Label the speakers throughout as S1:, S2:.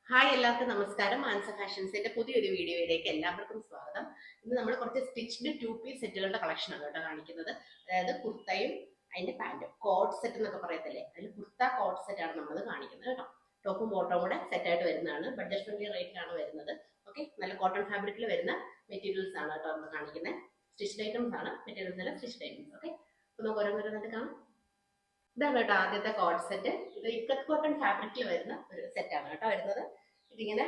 S1: Hi എല്ലാവർക്കും നമസ്കാരം. മാനസ ഫാഷൻസിന്റെ പുതിയൊരു വീഡിയോയിലേക്ക് എല്ലാവർക്കും സ്വാഗതം. ഇന്ന് നമ്മൾ കുറച്ച് സ്റ്റിച്ച്ഡ് 2 പീസ് സെറ്റുകളുടെ കളക്ഷനാണ് കേട്ടോ കാണിക്കുന്നത്. അതായത് കുർത്തയും അതിന്റെ പാന്റും കോട്ട് സെറ്റ് എന്നൊക്കെ പറയത്തില്ലേ, അതിൽ കുർത്ത കോട്ട് സെറ്റ് ആണ് നമ്മൾ കാണിക്കുന്നത് കേട്ടോ. ടോപ്പും ബോട്ടവും കൂടെ സെറ്റ് ആയിട്ട് വരുന്നതാണ്. ബഡ്ജറ്റ് ഫ്രണ്ട്ലി റേറ്റിലാണ് വരുന്നത്. ഓക്കെ, നല്ല കോട്ടൺ ഫാബ്രിക്കിൽ വരുന്ന മെറ്റീരിയൽസ് ആണ് കേട്ടോ നമ്മൾ കാണിക്കുന്നത്. സ്റ്റിച്ച്ഡ് ഐറ്റംസ് ആണ്, മെറ്റീരിയൽസ് അല്ല, സ്റ്റിച്ച്ഡ് ഐറ്റംസ്. ഓക്കെ, അപ്പൊ നമുക്ക് ഓരോന്നോരോന്നായിട്ട് കാണാം. ഇതാണ് കേട്ടോ ആദ്യത്തെ കോട്ട് സെറ്റ്. ഇത് ഇക്കത്ത് കോട്ടൺ ഫാബ്രിക്കിൽ വരുന്ന ഒരു സെറ്റാണ് കേട്ടോ വരുന്നത്. ഇതിങ്ങനെ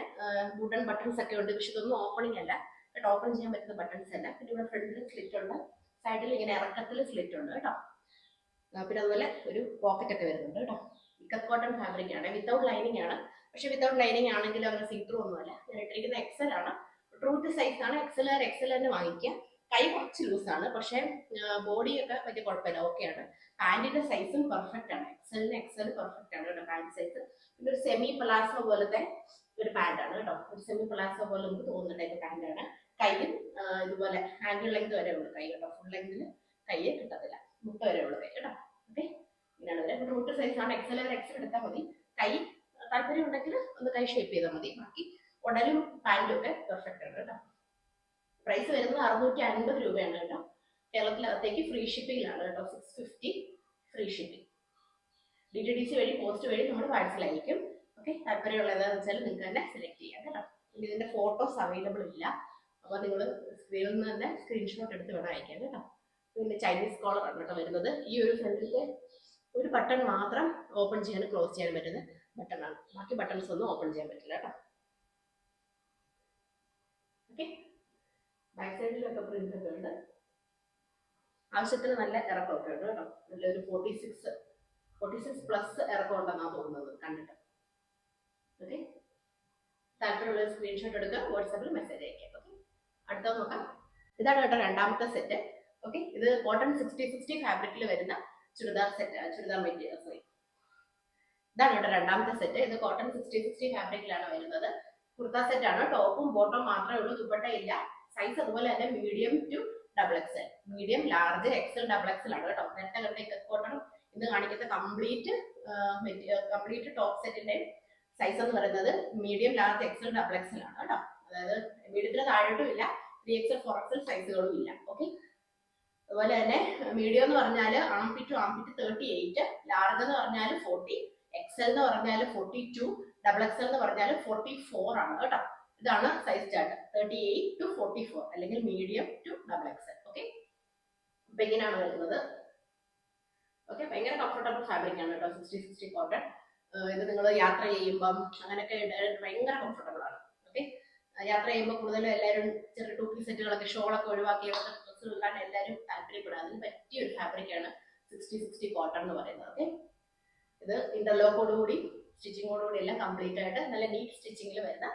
S1: വുഡൻ ബട്ടൺസ് ഒക്കെ ഉണ്ട്, പക്ഷെ ഇതൊന്നും ഓപ്പണിംഗ് അല്ല കേട്ടോ, ഓപ്പൺ ചെയ്യാൻ പറ്റുന്ന ബട്ടൺസ് അല്ല. പിന്നെ ഇവിടെ ഫ്രണ്ടിൽ സ്ലിറ്റ് ഉണ്ട്, സൈഡിൽ ഇങ്ങനെ ഇറക്കത്തിൽ സ്ലിറ്റ് ഉണ്ട് കേട്ടോ. പിന്നെ അതുപോലെ ഒരു പോക്കറ്റ് ഒക്കെ വരുന്നുണ്ട് കേട്ടോ. ഇക്കത്ത് കോട്ടൺ ഫാബ്രിക് ആണ്, വിത്തൗട്ട് ലൈനിങ് ആണ്. പക്ഷെ വിത്തൗട്ട് ലൈനിങ് ആണെങ്കിൽ അങ്ങനെ സീത്രൂ ഒന്നുമല്ല. ഞാൻ ഇട്ടിരിക്കുന്ന എക്സൽ ആണ്, ട്രൂ ടു സൈസ് ആണ്. എക്സൽ തന്നെ വാങ്ങിക്കുക. കൈ കുറച്ച് ലൂസാണ്, പക്ഷേ ബോഡിയൊക്കെ വലിയ കുഴപ്പമില്ല, ഓക്കെയാണ്. പാന്റിന്റെ സൈസും പെർഫെക്റ്റ് ആണ്. എക്സൽ പെർഫെക്റ്റ് ആണ് കേട്ടോ പാന്റ് സൈസ്. പിന്നെ ഒരു സെമി പലാസോ പോലത്തെ ഒരു പാന്റ് ആണ് കേട്ടോ. ഒരു സെമി പലാസോ പോലെ നമുക്ക് തോന്നുന്ന ടൈപ്പ് പാന്റ് ആണ്. കൈയും ഇതുപോലെ ഹാൻഡിൽ ലെങ്ത് വരെ ഉള്ളു കൈ കേട്ടോ. ഫുൾ ലെങ്തിൽ കൈ കിട്ടത്തില്ല, മുട്ട വരെ ഉള്ളു കൈ കേട്ടോ. ഓക്കെ, ഇങ്ങനെയാണ് വരെ. റൂട്ട് സൈസ് ആണ്. എക്സൽ എടുത്താൽ മതി. കൈ താല്പര്യം ഉണ്ടെങ്കിൽ ഒന്ന് കൈ ഷേപ്പ് ചെയ്താൽ മതി. ബാക്കി ഉടലും പാന്റും ഒക്കെ പെർഫെക്റ്റ് ആണ് കേട്ടോ. പ്രൈസ് വരുന്നത് 650 രൂപയാണ് കേട്ടോ. കേരളത്തിലകത്തേക്ക് ഫ്രീ ഷിപ്പിംഗിലാണ് കേട്ടോ. 650 ഫ്രീ ഷിപ്പിംഗ്. DTDC വഴി പോസ്റ്റ് വഴി നമ്മൾ പാഴ്സൽ അയക്കും. ഓക്കെ, താല്പര്യമുള്ള ഏതാണെന്ന് വെച്ചാൽ നിങ്ങൾക്ക് തന്നെ സെലക്ട് ചെയ്യാം കേട്ടോ. ഇതിന്റെ ഫോട്ടോസ് അവൈലബിൾ ഇല്ല, അപ്പോൾ നിങ്ങൾ സ്ക്രീനിൽ നിന്ന് തന്നെ സ്ക്രീൻഷോട്ട് എടുത്ത് വേണം അയക്കാൻ കേട്ടോ. പിന്നെ ചൈനീസ് കോളർ ആണ് കേട്ടോ വരുന്നത്. ഈ ഒരു ഫ്രണ്ടിലെ ഒരു ബട്ടൺ മാത്രം ഓപ്പൺ ചെയ്യാനും ക്ലോസ് ചെയ്യാനും പറ്റുന്ന ബട്ടൺ ആണ്. ബാക്കി ബട്ടൺസ് ഒന്നും ഓപ്പൺ ചെയ്യാൻ പറ്റില്ല കേട്ടോ. ഓക്കെ, ബാക്ക് സൈഡിലൊക്കെ പ്രിന്റ് ഒക്കെ ഉണ്ട്. ആവശ്യത്തിന് നല്ല ഇറക്കമൊക്കെ ഉണ്ട് കേട്ടോ. നല്ലൊരു 46 പ്ലസ് ഇറക്കം ഉണ്ടെന്നാണ് തോന്നുന്നത് കണ്ടിട്ട്. ഓക്കെ, താല്പര്യമുള്ള സ്ക്രീൻഷോട്ട് എടുക്കുക, വാട്സാപ്പിൽ മെസ്സേജ് അയക്കാം. ഓക്കെ, അടുത്ത നോക്കാം. ഇതാണ് കേട്ടോ രണ്ടാമത്തെ സെറ്റ്. ഓക്കെ, ഇത് കോട്ടൺ 60-60 ഫാബ്രിക്കിൽ വരുന്ന churidar set, churidar material. Sorry, ഇതാണ് കേട്ടോ രണ്ടാമത്തെ സെറ്റ്. ഇത് കോട്ടൺ 60-60 ഫാബ്രിക്കിലാണ് വരുന്നത്. കുർത്ത സെറ്റ് ആണ്. ടോപ്പും ബോട്ടം മാത്രമേ ഉള്ളൂ, ദുപ്പട്ട ഇല്ല. സൈസ് അതുപോലെ തന്നെ medium to double XL, medium, large, XL, double XL ആണ് കേട്ടോ. നേരത്തെ കണ്ട കോട്ടൺ ഇത് കാണിക്കുന്ന കംപ്ലീറ്റ് ടോപ്പ് സെറ്റിന്റെ സൈസ് എന്ന് പറയുന്നത് medium, large, XL, double XL ആണ് കേട്ടോ. അതായത് മീഡിയത്തിന് താഴോട്ടും ഇല്ല, 3XL 4XL സൈസുകളും ഇല്ല. ഓക്കെ, അതുപോലെ തന്നെ മീഡിയം എന്ന് പറഞ്ഞാൽ ആംപിറ്റ് ടു ആംപിറ്റ് 38, ലാർജ് എന്ന് പറഞ്ഞാൽ 40, എക്സൽ എന്ന് പറഞ്ഞാൽ 42, ഡബിൾ എക്സൽ എന്ന് പറഞ്ഞാൽ 44 ആണ് കേട്ടോ. ഇതാണ് സൈസ് ചാർട്ട്, 38 to 44 അല്ലെങ്കിൽ medium to double XL. Okay, അപ്പൊ ഇങ്ങനെയാണ് വരുന്നത്. ഓക്കെ, ഭയങ്കര കംഫർട്ടബിൾ ഫാബ്രിക് ആണ് കേട്ടോ 60-60 കോട്ടൺ. ഇത് നിങ്ങൾ യാത്ര ചെയ്യുമ്പം അങ്ങനെയൊക്കെ ഭയങ്കര കംഫർട്ടബിൾ ആണ്. ഓക്കെ, യാത്ര ചെയ്യുമ്പോൾ കൂടുതലും എല്ലാവരും ചെറിയ 2 പീസ് സെറ്റുകളൊക്കെ ഷോളൊക്കെ ഒഴിവാക്കിയൊക്കെ ഡ്രസ്സ് ഇടാൻ എല്ലാവരും താല്പര്യപ്പെടുക. അതിന് പറ്റിയ ഒരു ഫാബ്രിക് ആണ് 60-60 കോട്ടൺ എന്ന് പറയുന്നത്. ഓക്കെ, ഇത് ഇന്റർലോക്കോടുകൂടി സ്റ്റിച്ചിങ്ങോടുകൂടി എല്ലാം കംപ്ലീറ്റ് ആയിട്ട് നല്ല നീറ്റ് സ്റ്റിച്ചിങ്ങിൽ വരുന്ന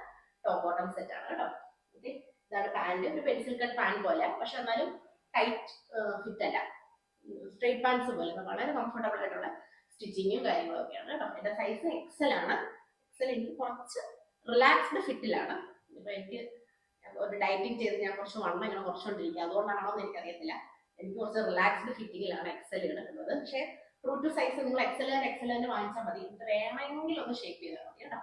S1: ടോപ്പ് ബോട്ടം സെറ്റ് ആണ് കേട്ടോ. ഓക്കെ, ഇതാണ് പാന്റ്. ഒരു പെൻസിൽ കട്ട് പാന്റ് പോലെ, പക്ഷെ എന്നാലും ടൈറ്റ് ഫിറ്റ് അല്ല, സ്ട്രെയിറ്റ് പാൻസ് പോലെ വളരെ കംഫർട്ടബിൾ ആയിട്ടുള്ള സ്റ്റിച്ചിങ്ങും കാര്യങ്ങളും ഒക്കെയാണ് കേട്ടോ. എന്റെ സൈസ് എക്സൽ ആണ്. എക്സൽ എനിക്ക് കുറച്ച് റിലാക്സ്ഡ് ഫിറ്റിലാണ്. ഇപ്പൊ എനിക്ക് ഒരു ഡയറ്റിംഗ് ചെയ്ത് ഞാൻ കുറച്ച് വണ്ണം ഇങ്ങനെ കുറച്ചുകൊണ്ടിരിക്കുക, അതുകൊണ്ടാണോ എന്ന് എനിക്കറിയത്തില്ല. എനിക്ക് കുറച്ച് റിലാക്സ്ഡ് ഫിറ്റിങ്ങിലാണ് എക്സൽ കിടക്കുന്നത്. പക്ഷെ ട്രൂ ടു സൈസ് നിങ്ങൾ എക്സൽ തന്നെ വാങ്ങിച്ചാൽ മതി. ഇത് വേണമെങ്കിൽ ഒന്ന് ഷേപ്പ് ചെയ്താൽ മതി കേട്ടോ.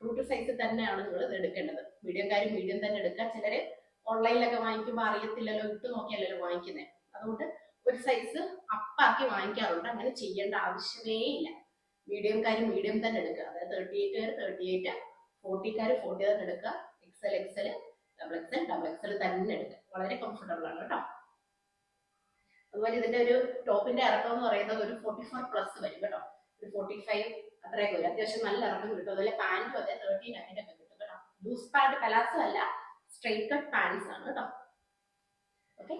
S1: ട്രൂ ടു സൈസ് തന്നെയാണ് നിങ്ങൾ ഇത് എടുക്കേണ്ടത്. മീഡിയംകാരും മീഡിയം തന്നെ എടുക്കുക. ചിലര് ഓൺലൈനിലൊക്കെ വാങ്ങിക്കുമ്പോൾ അറിയത്തില്ലല്ലോ, ഇട്ട് നോക്കിയല്ലോ വാങ്ങിക്കുന്നത്. അതുകൊണ്ട് ഒരു സൈസ് അപ്പാക്കി വാങ്ങിക്കാറുണ്ട്. അങ്ങനെ ചെയ്യേണ്ട ആവശ്യമേ ഇല്ല. മീഡിയംകാരും മീഡിയം തന്നെ എടുക്കുക. അതായത് 38 38, 40 40 തന്നെ എടുക്കുക. എക്സൽ ഡബിൾ എക്സൽ തന്നെ എടുക്കുക. വളരെ കംഫർട്ടബിൾ ആണ് കേട്ടോ. അതുപോലെ ഇതിന്റെ ഒരു ടോപ്പിന്റെ ഇറക്കം എന്ന് പറയുന്നത് ഒരു 44 പ്ലസ് വരും കേട്ടോ. ഒരു 45 അത്രയൊക്കെ വരും. അത്യാവശ്യം നല്ല ഇറക്കം കിട്ടും. അതുപോലെ പാന്റും അതെ 39 ഒക്കെ കിട്ടും കേട്ടോ. ലൂസ് പാന്റ്, പലാസോ അല്ല, സ്ട്രെയിറ്റ് കട്ട് പാൻസ് ആണ് കേട്ടോ. ഓക്കെ,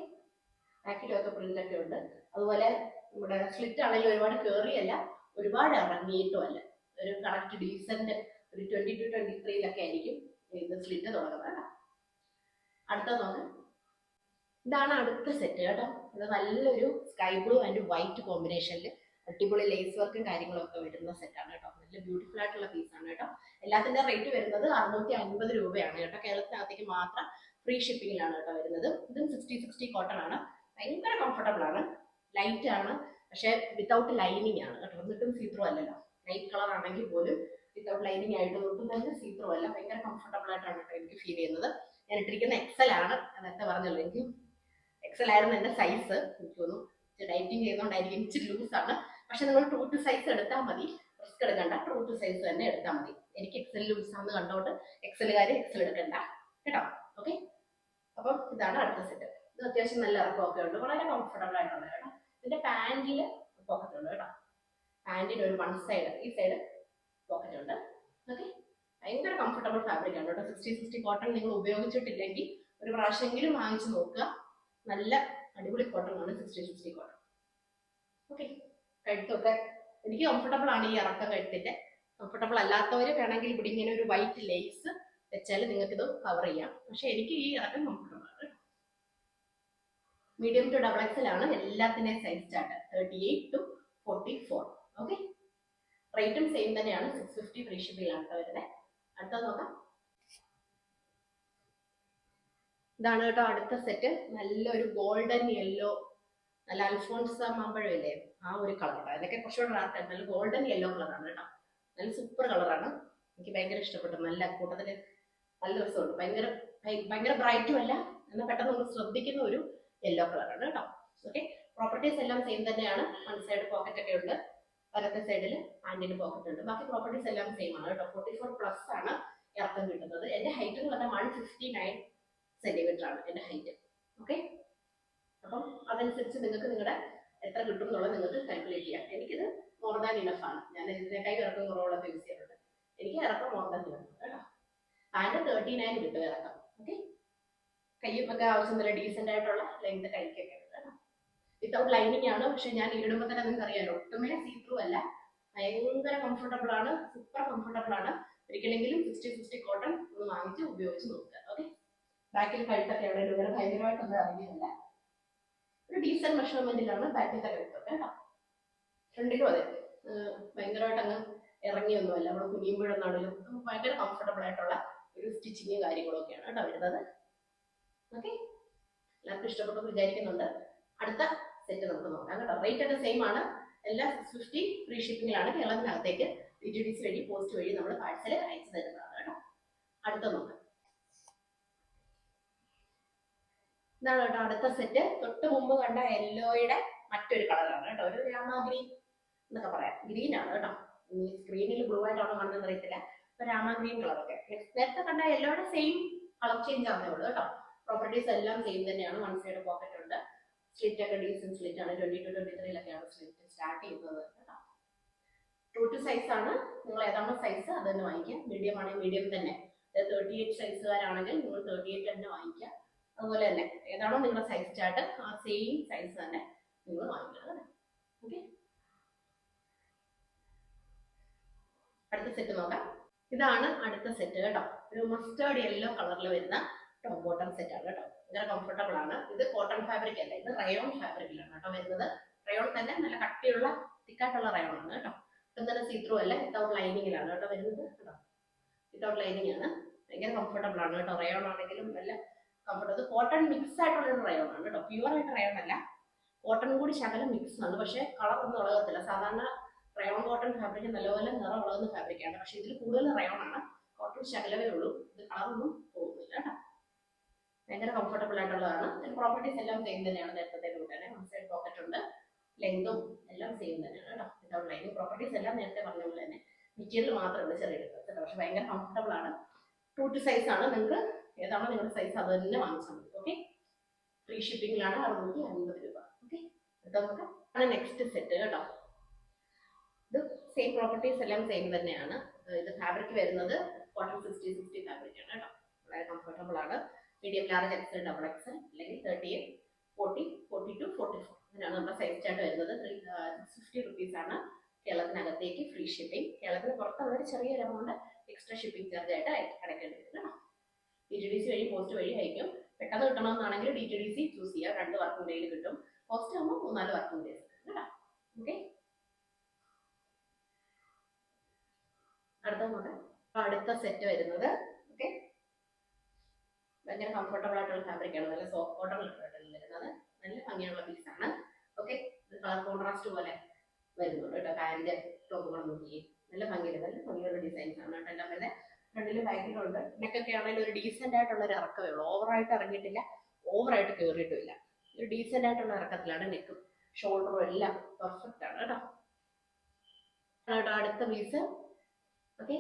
S1: ബാക്കിലൊക്കെ പ്രിന്റ് ഒക്കെ ഉണ്ട്. അതുപോലെ ഇവിടെ സ്ലിറ്റ് ആണെങ്കിൽ ഒരുപാട് കേറിയല്ല, ഒരുപാട് ഇറങ്ങിയിട്ടും അല്ല. ഒരു കറക്റ്റ് ഡീസന്റ് ഒരു 20 to 23 ആയിരിക്കും ഇത് സ്ലിറ്റ് തുടങ്ങുന്നത് കേട്ടോ. അടുത്ത നോക്കാം. ഇതാണ് അടുത്ത സെറ്റ് കേട്ടോ. ഇത് നല്ലൊരു സ്കൈ ബ്ലൂ ആൻഡ് വൈറ്റ് കോമ്പിനേഷനിൽ അടിപൊളി ലേസ് വർക്കും കാര്യങ്ങളും ഒക്കെ വരുന്ന സെറ്റാണ് കേട്ടോ. നല്ല ബ്യൂട്ടിഫുൾ ആയിട്ടുള്ള പീസാണ് കേട്ടോ. എല്ലാത്തിന്റെ റേറ്റ് വരുന്നത് 650 രൂപയാണ് കേട്ടോ. കേരളത്തിനകത്തേക്ക് മാത്രം ഫ്രീ ഷിപ്പിംഗിലാണ് കേട്ടോ വരുന്നത്. ഇതും 60-60 കോട്ടൺ ആണ്. ഭയങ്കര കംഫർട്ടബിൾ ആണ്, ലൈറ്റ് ആണ്, പക്ഷെ വിത്തൗട്ട് ലൈനിങ് ആണ് കേട്ടോ. എന്നിട്ടും സീത്രൂ അല്ലല്ലോ. ലൈറ്റ് കളർ ആണെങ്കിൽ പോലും വിത്തൗട്ട് ലൈനിങ് ആയിട്ട് ഒട്ടും തന്നെ സീത്രൂ ഭയങ്കര കംഫർട്ടബിൾ ആയിട്ടാണ് കേട്ടോ എനിക്ക് ഫീൽ ചെയ്യുന്നത്. ഞാൻ ഇട്ടിരിക്കുന്ന എക്സൽ ആണ്, നേരത്തെ പറഞ്ഞല്ലോ എനിക്ക് എക്സൽ ആയിരുന്നു എന്റെ സൈസ്. എനിക്ക് തോന്നുന്നു ഡയറ്റിംഗ് ചെയ്യുന്നതുകൊണ്ടായിരിക്കും ഇച്ചിരി ലൂസാണ്. പക്ഷെ നിങ്ങൾ ട്രൂ ടു സൈസ് എടുത്താൽ മതി, റിസ്ക് എടുക്കണ്ട, ട്രൂ ടു സൈസ് തന്നെ എടുത്താൽ മതി. എനിക്ക് എക്സൽ ലൂസാന്ന് കണ്ടോണ്ട് എക്സലുകാർ എക്സൽ എടുക്കണ്ട കേട്ടോ. ഓക്കെ, അപ്പം ഇതാണ് അടുത്ത സെറ്റ്. ഇത് അത്യാവശ്യം നല്ല ഇറക്കമൊക്കെ ഉണ്ട്, വളരെ കംഫർട്ടബിൾ ആയിട്ടുള്ള കേട്ടോ. ഇതിന്റെ പാന്റിൽ പോക്കറ്റ് ഉണ്ട് കേട്ടോ. പാന്റിന് ഒരു വൺ സൈഡ്, ഈ സൈഡ് പോക്കറ്റ് ഉണ്ട്. ഓക്കെ, ഭയങ്കര കംഫർട്ടബിൾ ഫാബ്രിക് ആണ് കേട്ടോ. 60-60 കോട്ടൺ നിങ്ങൾ ഉപയോഗിച്ചിട്ടില്ലെങ്കിൽ ഒരു പ്രാവശ്യമെങ്കിലും വാങ്ങിച്ചു നോക്കുക. നല്ല അടിപൊളി കോട്ടൺ ആണ് 60-60 കോട്ടൺ. ഓക്കെ, കഴുത്തൊക്കെ എനിക്ക് കംഫർട്ടബിൾ ആണ്. ഈ ഇറക്കം കഴുത്തിന്റെ കംഫർട്ടബിൾ അല്ലാത്തവർ വേണമെങ്കിൽ ഇവിടെ ഇങ്ങനെ ഒരു വൈറ്റ് ലേസ് വെച്ചാൽ നിങ്ങൾക്ക് ഇത് കവർ ചെയ്യാം. പക്ഷെ എനിക്ക് ഈ ഇറക്കം കംഫർട്ടബിൾ ആണ്. മീഡിയം ടു ഡബിൾ എക്സൽ ആണ് എല്ലാത്തിന്റെയും സൈസ് ചാർട്ട്, 38 to 44. ഓക്കെ, റേറ്റും സെയിം തന്നെയാണ്, 650 ഫ്രീ ഷിപ്പിംഗിലാണ് വരുന്നത്. അടുത്ത നോക്കാം. ഇതാണ് കേട്ടോ അടുത്ത സെറ്റ്. നല്ലൊരു ഗോൾഡൻ യെല്ലോ, നല്ല അൽഫോൺസ മാമ്പഴമില്ലേ ആ ഒരു കളറാണ്. അതിനൊക്കെ കുറച്ചുകൂടെ ഡാർക്ക്, നല്ല ഗോൾഡൻ യെല്ലോ കളറാണ് കേട്ടോ. നല്ല സൂപ്പർ കളറാണ്, എനിക്ക് ഭയങ്കര ഇഷ്ടപ്പെട്ടു. നല്ല കൂട്ടത്തില് നല്ല രസമുണ്ട്. ഭയങ്കര ബ്രൈറ്റും അല്ല, എന്നാൽ പെട്ടെന്ന് നമ്മൾ ശ്രദ്ധിക്കുന്ന ഒരു യെല്ലോ കളറാണ് കേട്ടോ. ഓക്കെ, പ്രോപ്പർട്ടീസ് എല്ലാം സെയിം തന്നെയാണ്. വൺ സൈഡ് പോക്കറ്റ് ഒക്കെ ഉണ്ട്, വലത്തെ സൈഡിൽ ഹാൻഡിന് പോക്കറ്റ് ഉണ്ട്. ബാക്കി പ്രോപ്പർട്ടീസ് എല്ലാം സെയിം ആണ് കേട്ടോ. 44+ ആണ് ഇറക്കം കിട്ടുന്നത്. എന്റെ ഹൈറ്റ് എന്ന് പറഞ്ഞാൽ 159 സെന്റിമീറ്റർ ആണ് എന്റെ ഹൈറ്റ്. ഓക്കെ, അപ്പം അതനുസരിച്ച് നിങ്ങൾക്ക് നിങ്ങളുടെ എത്ര കിട്ടും എന്നുള്ളത് നിങ്ങൾക്ക് കാൽക്കുലേറ്റ് ചെയ്യാം. എനിക്കിത് മോർ ദാൻ ഇനഫ് ആണ്. ഞാൻ ഇതിനേക്കായി ഇറക്കം കുറവുള്ളത് യൂസ് ചെയ്തിട്ടുണ്ട്. എനിക്ക് ഇറക്കം മോർ ദാൻ ഇനഫ് കേട്ടോ. ആൻഡ് 39 കിട്ടും ഇറക്കം. ഓക്കെ, കയ്യും ഒക്കെ ആവശ്യം നല്ല ഡീസെന്റ് ആയിട്ടുള്ള ലെങ്ത് കൈക്കൊക്കെ ഉണ്ട് കേട്ടോ. വിത്തൗട്ട് ലൈനിങ് ആണ്, പക്ഷെ ഞാൻ ഇടുമ്പോൾ തന്നെ നിങ്ങൾക്ക് അറിയാലോ ഒട്ടുമേ സീ ത്രൂ അല്ല, ഭയങ്കര കംഫർട്ടബിൾ ആണ്, സൂപ്പർ കംഫർട്ടബിൾ ആണ്. ഒരിക്കലെങ്കിലും 60-60 കോട്ടൺ ഒന്ന് വാങ്ങിച്ച് ഉപയോഗിച്ച് നോക്കുക. ഓക്കെ, ബാക്കിൽ കഴുത്തൊക്കെ എവിടെയും ഇങ്ങനെ ഭയങ്കരമായിട്ടൊന്നും ഇറങ്ങിയില്ല, ഒരു ഡീസന്റ് മെഷർമെന്റിലാണ് ബാക്കിലത്തെ കഴുത്തൊക്കെ കേട്ടോ. ഫ്രണ്ടിലും അതെ, ഭയങ്കരമായിട്ട് അങ്ങ് ഇറങ്ങിയൊന്നുമല്ല. നമ്മൾ കുനിയുമ്പോഴൊന്നാണെങ്കിലും ഭയങ്കര കംഫർട്ടബിൾ ആയിട്ടുള്ള ഒരു സ്റ്റിച്ചിങ് കാര്യങ്ങളൊക്കെയാണ് കേട്ടോ വരുന്നത്. ഓക്കെ, എല്ലാവർക്കും ഇഷ്ടപ്പെട്ടു വിചാരിക്കുന്നുണ്ട്. അടുത്ത സെറ്റ് നമുക്ക് നോക്കാം കേട്ടോ. റേറ്റ് ഒക്കെ സെയിം ആണ്, എല്ലാം 650 ഫ്രീ ഷിപ്പിംഗിലാണ്. കേരളത്തിനകത്തേക്ക് DTDC വഴി പോസ്റ്റ് വഴി നമ്മൾ പാഴ്സൽ അയച്ചു തരുന്നതാണ് കേട്ടോ. അടുത്ത നോക്കാം. ഇതാണ് കേട്ടോ അടുത്ത സെറ്റ്. തൊട്ട് മുമ്പ് കണ്ട യെല്ലോയുടെ മറ്റൊരു കളറാണ് കേട്ടോ, ഒരു രാമ ഗ്രീൻ എന്നൊക്കെ പറയാം. ഗ്രീൻ ആണ് കേട്ടോ, സ്ക്രീനിൽ ബ്ലൂ ആയിട്ടാണോ കാണുന്നത് അറിയത്തില്ല. അപ്പൊ രാമ ഗ്രീൻ കളറൊക്കെ. നേരത്തെ കണ്ട യെല്ലോയുടെ സെയിം കളർ ചേഞ്ച് ആവുന്നേ ഉള്ളൂ കേട്ടോ. പ്രോപ്പർട്ടീസ് എല്ലാം സെയിം തന്നെയാണ്. വൺ സൈഡ് പോക്കറ്റ് ഉണ്ട്, സ്ലിറ്റ് ഒക്കെ ഡീസന്റ് സ്ലിറ്റ് ആണ്. 20 to 23 സ്ലിറ്റ് സ്റ്റാർട്ട് ചെയ്യുന്നത് കേട്ടോ. ട്രൂ ടു സൈസ് ആണ്, നിങ്ങൾ ഏതാണോ സൈസ് അത് തന്നെ വാങ്ങിക്കാം. മീഡിയം ആണെങ്കിൽ മീഡിയം തന്നെ, 38 സൈസുകാരാണെങ്കിൽ നിങ്ങൾ 38 തന്നെ വാങ്ങിക്കാം. അതുപോലെ തന്നെ ഏതാണോ നിങ്ങളുടെ സൈസ് ചാർട്ട് ആ സെയിം സൈസ് തന്നെ നിങ്ങൾ വാങ്ങിക്കണം. ഓക്കെ, അടുത്ത സെറ്റ് നോക്കാം. ഇതാണ് അടുത്ത സെറ്റ് കേട്ടോ. ഒരു മസ്റ്റേർഡ് യെല്ലോ കളറിൽ വരുന്ന ടോപ്പ് ബോട്ടം സെറ്റ് ആണ് കേട്ടോ. ഭയങ്കര കംഫർട്ടബിൾ ആണ്. ഇത് കോട്ടൺ ഫാബ്രിക് അല്ല, ഇത് റയോൺ ഫാബ്രിക്കിലാണ് കേട്ടോ വരുന്നത്. റയോൺ തന്നെ നല്ല കട്ടിയുള്ള തിക്കായിട്ടുള്ള റയോൺ ആണ് കേട്ടോ. ഇപ്പം തന്നെ സീത്രൂ അല്ല, വിത്തൗട്ട് ലൈനിങ്ങിലാണ് കേട്ടോ വരുന്നത് കേട്ടോ. വിത്തൗട്ട് ലൈനിങ് ആണ്, ഭയങ്കര കംഫർട്ടബിൾ ആണ് കേട്ടോ. റയോൺ ആണെങ്കിലും നല്ല കംഫർട്ടബിൾ. കോട്ടൺ മിക്സ് ആയിട്ടുള്ള ഒരു റയോൺ ആണ് കേട്ടോ, പ്യുവർ ആയിട്ട് റയോൺ അല്ല, കോട്ടൺ കൂടി ശകലം മിക്സ് ആണ്. പക്ഷെ കളർ ഒന്നും ഇളകത്തില്ല. സാധാരണ റയോൺ കോട്ടൺ ഫാബ്രിക് നല്ലപോലെ നിറം ഇളകുന്ന ഫാബ്രിക്കാണ്. പക്ഷെ ഇതിൽ കൂടുതൽ റയോൺ ആണ്, കോട്ടൺ ശകലമേ ഉള്ളൂ. ഇത് കളറൊന്നും പോകുന്നില്ല കേട്ടോ. ഭയങ്കര കംഫർട്ടബിൾ ആയിട്ടുള്ളതാണ്. പ്രോപ്പർട്ടീസ് എല്ലാം സെയിം തന്നെയാണ്. നേരത്തെ കൂട്ടാണ് വൺ സൈഡ് പോക്കറ്റ് ഉണ്ട്, ലെങ്തും എല്ലാം സെയിം തന്നെയാണ് കേട്ടോ. Without lining. പ്രോപ്പർട്ടീസ് എല്ലാം നേരത്തെ പറഞ്ഞ പോലെ തന്നെ. മെറ്റീരിയൽ മാത്രമേ ചെറിയ എടുക്കുന്നത്, പക്ഷെ ഭയങ്കര കംഫർട്ടബിൾ ആണ്. ട്രൂ ടു സൈസ് ആണ്. നിങ്ങൾക്ക് ഏതാണോ നിങ്ങളുടെ സൈസ് അത് തന്നെ വാങ്ങിച്ചാൽ മതി. ഓക്കെ, ഫ്രീ ഷിപ്പിംഗിലാണ് 650 രൂപ. ഓക്കെ, അടുത്ത നോക്കാം. നെക്സ്റ്റ് സെറ്റ് കേട്ടോ. ഇത് സെയിം പ്രോപ്പർട്ടീസ് എല്ലാം സെയിം തന്നെയാണ്. ഇത് ഫാബ്രിക് വരുന്നത് കോട്ടൺ 60-60 ഫാബ്രിക് ആണ് കേട്ടോ. വളരെ കംഫർട്ടബിൾ ആണ്. Medium large XL double Excel അല്ലെങ്കിൽ 38, 40, 42, 44 അങ്ങനെയാണ് നമ്മുടെ സൈസ് ചാർട്ട് വരുന്നത്. 650 റുപ്പീസ് ആണ് കേരളത്തിനകത്തേക്ക് ഫ്രീ ഷിപ്പിംഗ്. കേരളത്തിന് പുറത്തുള്ളൊരു ചെറിയൊരു എമൗണ്ട് എക്സ്ട്രാ ഷിപ്പിംഗ് ചാർജ് ആയിട്ട് അടയ്ക്കേണ്ടി വരും കേട്ടോ. DTDC വഴി പോസ്റ്റ് വഴി അയക്കും. പെട്ടെന്ന് കിട്ടണമെന്നാണെങ്കിൽ DTDC ചൂസ് ചെയ്യാം. 2 വർക്കിംഗ് ഡേയിൽ കിട്ടും. പോസ്റ്റ് ആകുമ്പോൾ 3-4 വർക്കിംഗ് ഡേയ്സ് കിട്ടും കേട്ടോ. ഓക്കെ, അടുത്ത സെറ്റ് വരുന്നത് ഓക്കെ, ഭയങ്കര കംഫർട്ടബിൾ ആയിട്ടുള്ള ഫാബ്രിക് ആണ്. നല്ല സോഫ്റ്റ് കോട്ടൺ വരുന്നത്. നല്ല ഭംഗിയുള്ള പീസ് ആണ്. ഓക്കെ, കളർ കോൺട്രാസ്റ്റ് പോലെ വരുന്നുണ്ട് കേട്ടോ. പാന്റ് ടോപ്പുകൾ നോക്കി നല്ല ഭംഗിയുള്ള ഡിസൈൻസ് ആണ് കേട്ടോ എല്ലാം വരുന്നത്. ഫ്രണ്ടിലും ബാക്കിലും ഉണ്ട്. നെക്കൊക്കെ ആണെങ്കിലും ഒരു ഡീസെന്റ് ആയിട്ടുള്ള ഒരു ഇറക്കമേ ഉള്ളൂ. ഓവറായിട്ട് ഇറങ്ങിയിട്ടില്ല, ഓവറായിട്ട് കയറിയിട്ടുമില്ല. ഒരു ഡീസെന്റ് ആയിട്ടുള്ള ഇറക്കത്തിലാണ്. നെക്കും ഷോൾഡറും എല്ലാം പെർഫെക്റ്റ് ആണ് കേട്ടോ. അടുത്ത പീസ് ഓക്കെ,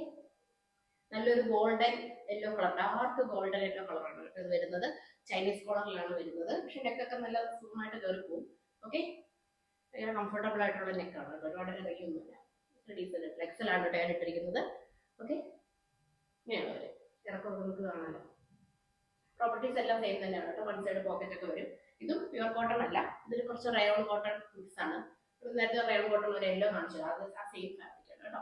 S1: നല്ലൊരു golden yellow colour, dark golden yellow കളറാണ് ഇത് വരുന്നത്. ചൈനീസ് കോളറിലാണ് വരുന്നത്. പക്ഷെ നെക്കൊക്കെ നല്ല സുഖമായിട്ട് കയറി പോകും. ഓക്കെ, ഭയങ്കര കംഫർട്ടബിൾ ആയിട്ടുള്ള നെക്കാണ് കേട്ടോ. ഒരുപാട് ഇറങ്ങിയൊന്നുമില്ല. ഡീസെന്റ് ഫ്ലെക്സിലാണ് ടേൺ ഇട്ടിരിക്കുന്നത്. ഓക്കെ, ഇങ്ങനെയാണ് വരും. ഇറക്കം നമുക്ക് കാണാമല്ലോ. പ്രോപ്പർട്ടീസ് എല്ലാം സെയിം തന്നെയാണ് കേട്ടോ. വൺ സൈഡ് പോക്കറ്റ് ഒക്കെ വരും. ഇതും പ്യുവർ കോട്ടൺ അല്ല, ഇതിൽ കുറച്ച് റയോൺ കോട്ടൺ മിക്സ് ആണ്. നേരത്തെ റയോൺ കോട്ടൺ ഒരു യെല്ലോ കാണിച്ചത്, അത് ആ സെയിം ഫാബ്രിക് ആണ് കേട്ടോ.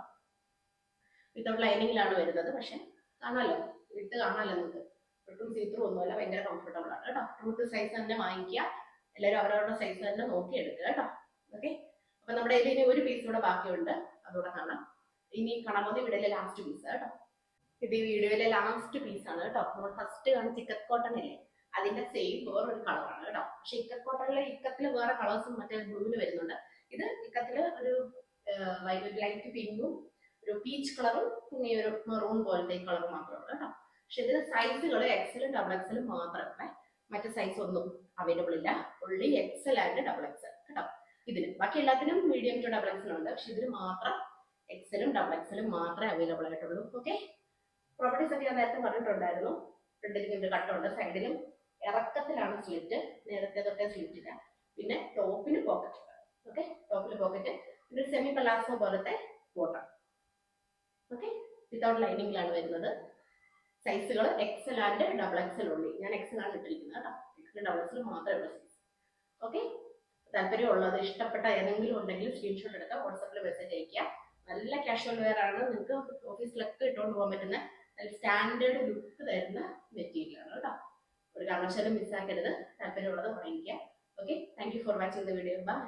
S1: വിത്തൗട്ട് ലൈനിങ്ങിലാണ് വരുന്നത്. പക്ഷെ കാണാമല്ലോ, ഇട്ട് കാണാമല്ലോ നിങ്ങൾക്ക്. ഒട്ടും സീത്രൂ ഒന്നുമല്ല, ഭയങ്കര കംഫർട്ടബിൾ ആണ് കേട്ടോ. ട്രൂത്ത് സൈസ് തന്നെ വാങ്ങിക്കുക. എല്ലാവരും അവരവരുടെ സൈസ് തന്നെ നോക്കി എടുക്കുക കേട്ടോ. ഓക്കെ, അപ്പൊ നമ്മുടെ കയ്യിൽ ഇനി ഒരു പീസ് കൂടെ ബാക്കിയുണ്ട്, അതുകൂടെ കാണാം. ഇനി കാണാൻ പോകുന്ന വീഡിയോയിലെ ലാസ്റ്റ് പീസ് കേട്ടോ. ഇത് ഈ വീഡിയോയിലെ ലാസ്റ്റ് പീസ് ആണ് കേട്ടോ. നമ്മൾ ഫസ്റ്റ് കാണിച്ച ഇക്കത്ത് കോട്ടൺ അല്ലേ, അതിന്റെ സെയിം വേറൊരു കളറാണ് കേട്ടോ. പക്ഷെ ഇക്കത്ത് കോട്ടണിലെ ഇക്കത്തിൽ വേറെ കളേഴ്സും മറ്റേ ബ്ലൂവിന് വരുന്നുണ്ട്. ഇത് ഇക്കത്തില് ഒരു ലൈറ്റ് പിങ്കും ഒരു പീച്ച് കളറും പിന്നെ ഒരു മെറൂൺ പോലത്തെ കളർ മാത്രമാണ് കേട്ടോ. പക്ഷെ ഇതിന് സൈസുകൾ എക്സലും ഡബിൾ എക്സലും മാത്രമേ, മറ്റു സൈസ് ഒന്നും അവൈലബിൾ ഇല്ല. ഉള്ളി എക്സൽ ആൻഡ് ഡബിൾ എക്സൽ കേട്ടോ. ഇതിന് ബാക്കി എല്ലാത്തിനും മീഡിയം ടു ഡബിൾ എക്സൽ ഉണ്ട്. പക്ഷെ ഇതിന് മാത്രം എക്സലും ഡബിൾ എക്സലും മാത്രമേ അവൈലബിൾ ആയിട്ടുള്ളൂ. ഓക്കെ, പ്രോപ്പർട്ടീസ് ഒക്കെ ഞാൻ നേരത്തെ പറഞ്ഞിട്ടുണ്ടായിരുന്നു. ഫ്രണ്ടിലും കട്ടുണ്ട്, സൈഡിലും ഇറക്കത്തിലാണ് സ്ലിറ്റ്, നേരത്തെ തൊട്ടേ സ്ലിറ്റ് ഇല്ല. പിന്നെ ടോപ്പിന് പോക്കറ്റ്. ഓക്കെ, ടോപ്പിൽ പോക്കറ്റ്, പിന്നെ സെമി പലാസോ പോലത്തെ ബോട്ടം. ഓക്കെ, വിത്തൗട്ട് ലൈനിങ്ങിലാണ് വരുന്നത്. സൈസുകൾ എക്സൽ ആൻഡ് ഡബിൾ എക്സൽ ഉള്ളി. ഞാൻ എക്സൽ ആണ് ഇട്ടിരിക്കുന്നത് കേട്ടോ. എക്സൽ ഡബിൾ എക്സൽ മാത്രമേ ഉള്ളൂ സൈസ്. ഓക്കെ, താല്പര്യമുള്ളത് ഇഷ്ടപ്പെട്ട ഏതെങ്കിലും ഉണ്ടെങ്കിൽ സ്ക്രീൻഷോട്ട് എടുക്കുക, വാട്സാപ്പിൽ മെസ്സേജ് അയക്കുക. നല്ല കാഷ്വൽ വെയർ ആണ്, നിങ്ങൾക്ക് ഓഫീസിലൊക്കെ ഇട്ടുകൊണ്ട് പോകാൻ പറ്റുന്ന നല്ല സ്റ്റാൻഡേർഡ് ലുക്ക് തരുന്ന മെറ്റീരിയൽ ആണ് കേട്ടോ. ഒരു കാരണവശാലും മിസ്സാക്കരുത്. താല്പര്യമുള്ളത് വാങ്ങിക്കുക. Okay, thank you for watching the video. By.